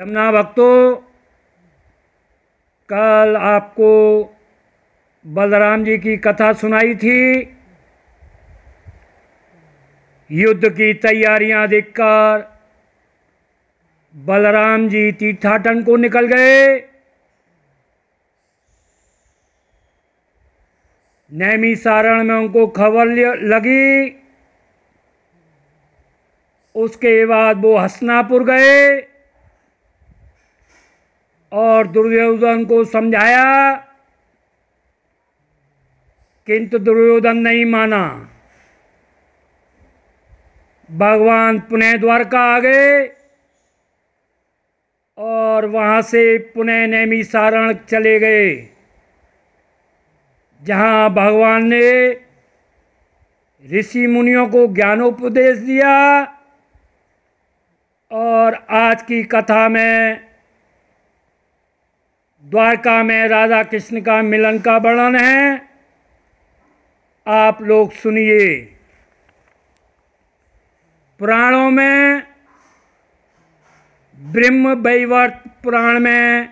यमुना भक्तों, कल आपको बलराम जी की कथा सुनाई थी। युद्ध की तैयारियां देखकर बलराम जी तीर्थाटन को निकल गए। नैमिषारण्य में उनको खबर लगी। उसके बाद वो हस्तिनापुर गए और दुर्योधन को समझाया, किंतु दुर्योधन नहीं माना। भगवान पुनः द्वारका आ गए और वहां से पुनः नैमिषारण्य चले गए, जहां भगवान ने ऋषि मुनियों को ज्ञानोपदेश दिया। और आज की कथा में द्वारका में राधा कृष्ण का मिलन का वर्णन है। आप लोग सुनिए। पुराणों में ब्रह्म वैवर्त पुराण में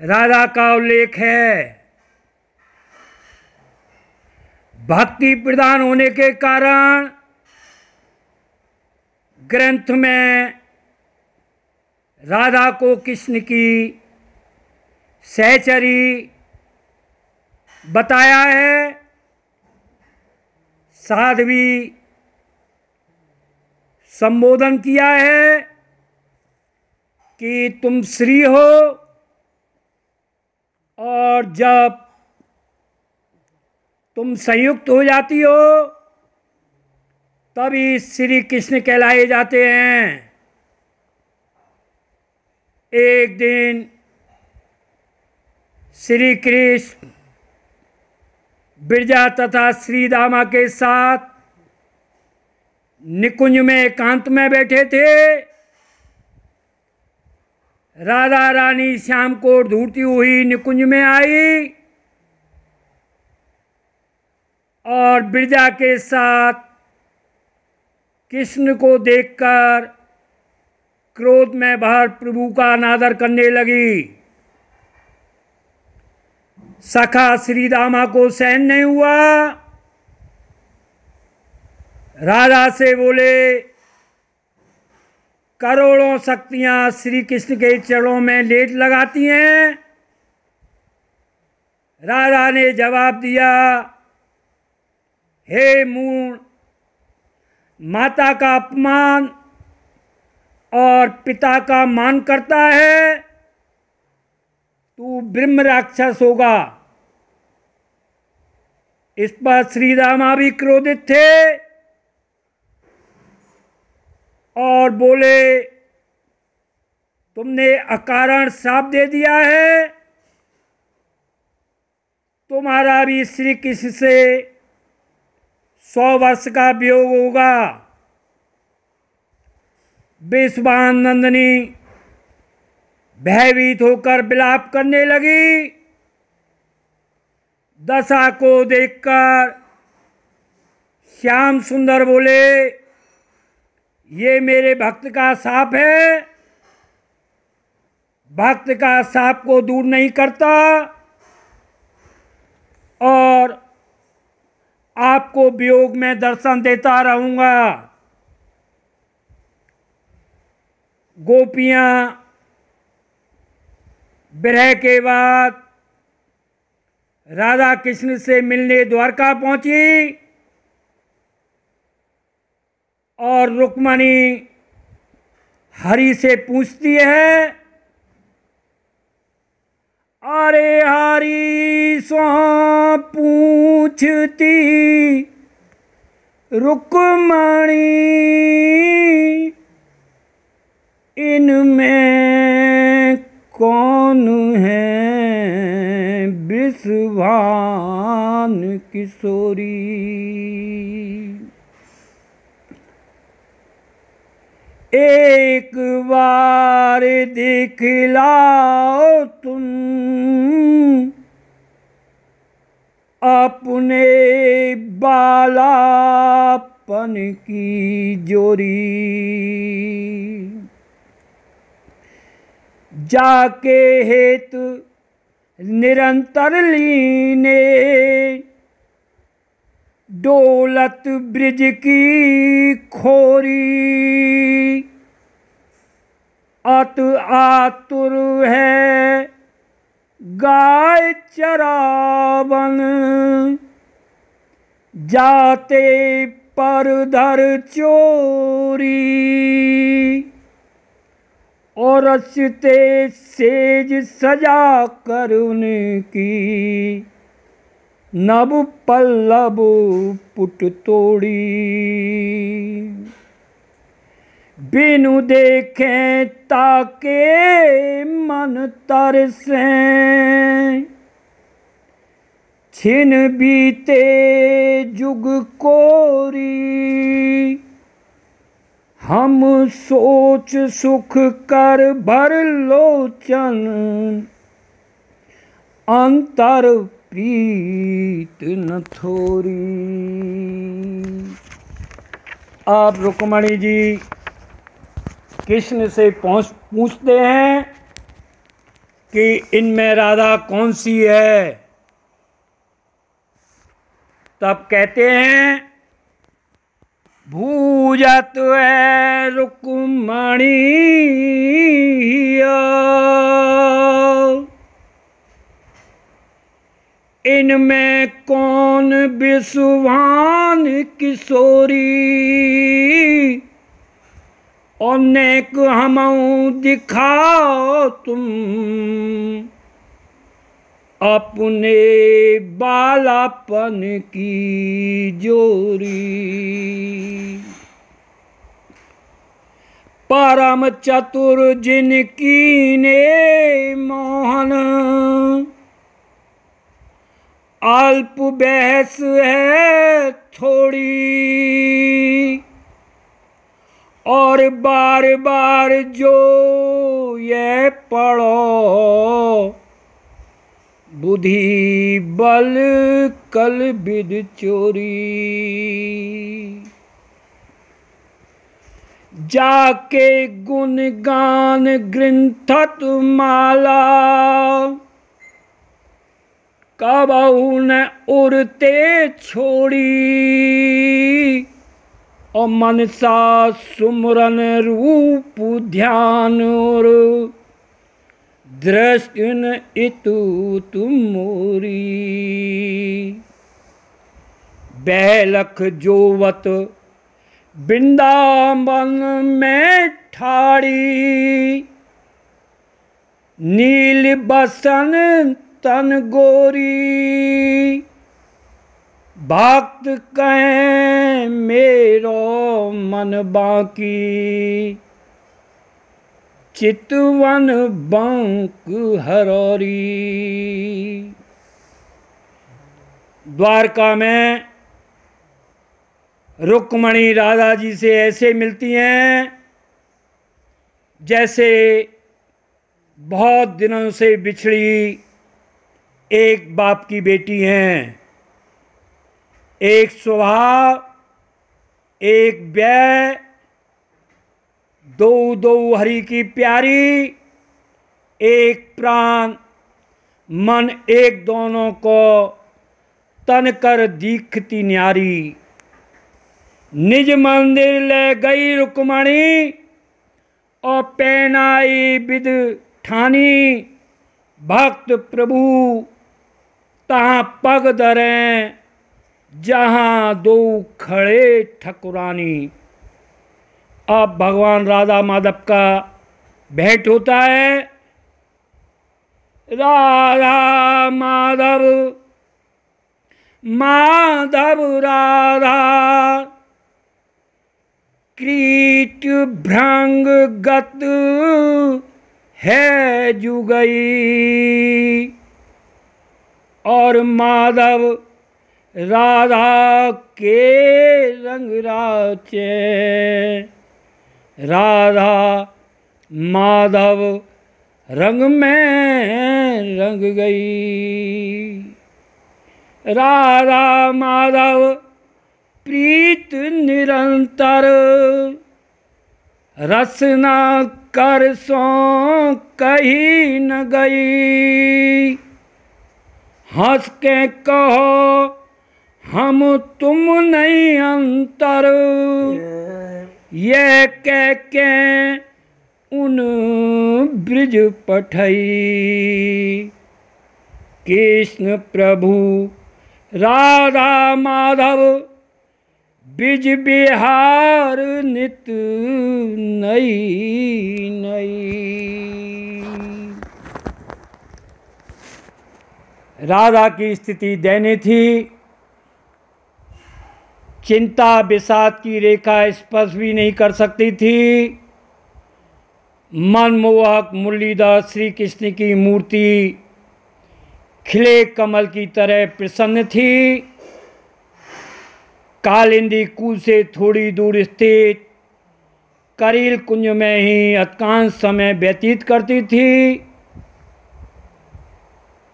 राधा का उल्लेख है। भक्ति प्रधान होने के कारण ग्रंथ में राधा को कृष्ण की सहचरी बताया है। साध्वी संबोधन किया है कि तुम श्री हो, और जब तुम संयुक्त हो जाती हो तभी श्री कृष्ण कहलाए जाते हैं। एक दिन श्री कृष्ण बिरजा तथा श्रीदामा के साथ निकुंज में एकांत में बैठे थे। राधा रानी श्याम को ढूंढती हुई निकुंज में आई और बिरजा के साथ कृष्ण को देखकर क्रोध में भर प्रभु का अनादर करने लगी। सखा श्रीदामा को सहन नहीं हुआ। राधा से बोले, करोड़ों शक्तियां श्री कृष्ण के चरणों में लेट लगाती हैं। राधा ने जवाब दिया, हे मूढ़, माता का अपमान और पिता का मान करता है, तू ब्रह्म राक्षस होगा। इस पर श्रीदामा भी क्रोधित थे और बोले, तुमने अकारण श्राप दे दिया है। तुम्हारा भी श्री कृष्ण से 100 वर्ष का वियोग होगा। विश्वानंदिनी भयभीत होकर विलाप करने लगी। दशा को देखकर श्याम सुंदर बोले, ये मेरे भक्त का शाप है। भक्त का शाप को दूर नहीं करता और आपको वियोग में दर्शन देता रहूंगा। गोपियां विरह के बाद राधा कृष्ण से मिलने द्वारका पहुंची और रुक्मणी हरि से पूछती है, अरे हरि सो पूछती रुक्मणी, इनमें कौन है विषभान किशोरी। एक बार दिखलाओ तुम अपने बालापन की जोरी। जाके हेतु निरंतर लीने, डोलत ब्रिज की खोरी। अत आतुर है गाय चरावन, जाते पर धर चोरी। और रचते सेज सजा कर उनकी, नभ पल्लव पुट तोड़ी। बिनु देखें ताके मन तरसे, छिन बीते जुग कोरी। हम सोच सुख कर भर लोचन, अंतर प्रीत न थोरी। आप रुक्मणी जी कृष्ण से पूछते हैं कि इनमें राधा कौन सी है। तब कहते हैं भूजत है रुक्मणी, इनमें कौन विसुवान किशोरी। अनेक हमऊ दिखाओ तुम, अपने बालापन की जोरी। परम चतुर जिनकी ने मोहन, अल्प बहस है थोड़ी। और बार बार जो ये पढ़ो, बुद्धि बल कल विद चोरी। जाके गुण गान ग्रंथत माला, कबहु न उड़ते छोड़ी। और मनसा सुमरन रूप ध्यान, और दृष्टिन इतु तुम मोरी। बैलख जोवत वृंदावन में ठाड़ी, नील बसन तन गोरी। भक्त कहें मेरो मन बाकी, चितवन बंक हरौरी। द्वारका में रुक्मणी राधा जी से ऐसे मिलती हैं जैसे बहुत दिनों से बिछड़ी एक बाप की बेटी हैं। एक स्वभाव, एक व्यय, दो दो हरि की प्यारी, एक प्राण मन, एक दोनों को तन कर दीखती न्यारी। निज मंदिर ले गई रुक्मणी, और पहनाई विद ठानी। भक्त प्रभु तहाँ पग धरें, जहाँ दो खड़े ठकुरानी। अब भगवान राधा माधव का भेंट होता है। राधा माधव माधव राधा, क्रीट भृंग गत है जुगई। और माधव राधा के रंग राचे, राधा माधव रंग में रंग गई। राधा माधव प्रीत निरंतर, रसना कर सो कही न गई, हंस के कहो हम तुम नहीं अंतर, ये कह के उन ब्रिज पठई। कृष्ण प्रभु राधा माधव ब्रिज बिहार नित नई नई। राधा की स्थिति दयनीय थी। चिंता विषाद की रेखा स्पर्श भी नहीं कर सकती थी। मनमोहक मुरलीधर श्री कृष्ण की मूर्ति खिले कमल की तरह प्रसन्न थी। कालिंदी कुल से थोड़ी दूर स्थित करील कुंज में ही अधिकांश समय व्यतीत करती थी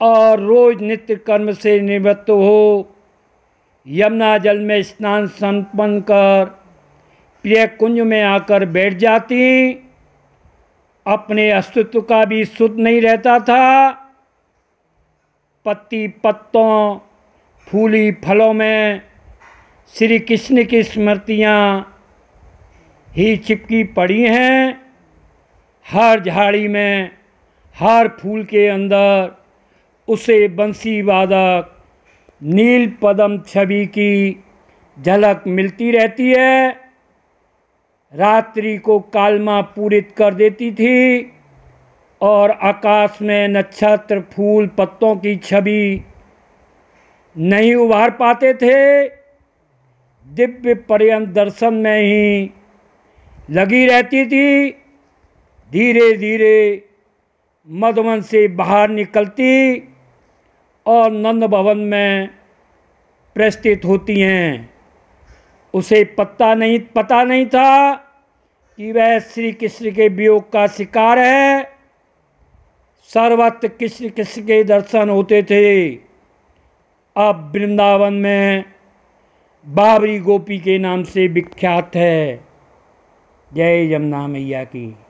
और रोज नित्य कर्म से निवृत्त हो यमुना जल में स्नान संपन्न कर प्रिय कुंज में आकर बैठ जाती। अपने अस्तित्व का भी सुध नहीं रहता था। पत्ती पत्तों फूली फलों में श्री कृष्ण की स्मृतियाँ ही चिपकी पड़ी हैं। हर झाड़ी में, हर फूल के अंदर उसे बंसी वादक नील पद्म छवि की झलक मिलती रहती है। रात्रि को कालमा पूरित कर देती थी और आकाश में नक्षत्र फूल पत्तों की छवि नहीं उभार पाते थे। दिव्य पर्यंत दर्शन में ही लगी रहती थी। धीरे धीरे मधुवन से बाहर निकलती और नंद भवन में प्रस्थित होती हैं। उसे पता नहीं था कि वह श्री कृष्ण के वियोग का शिकार है। सर्वत्र कृष्ण के दर्शन होते थे। अब वृंदावन में बाबरी गोपी के नाम से विख्यात है। जय यमुना मैया की।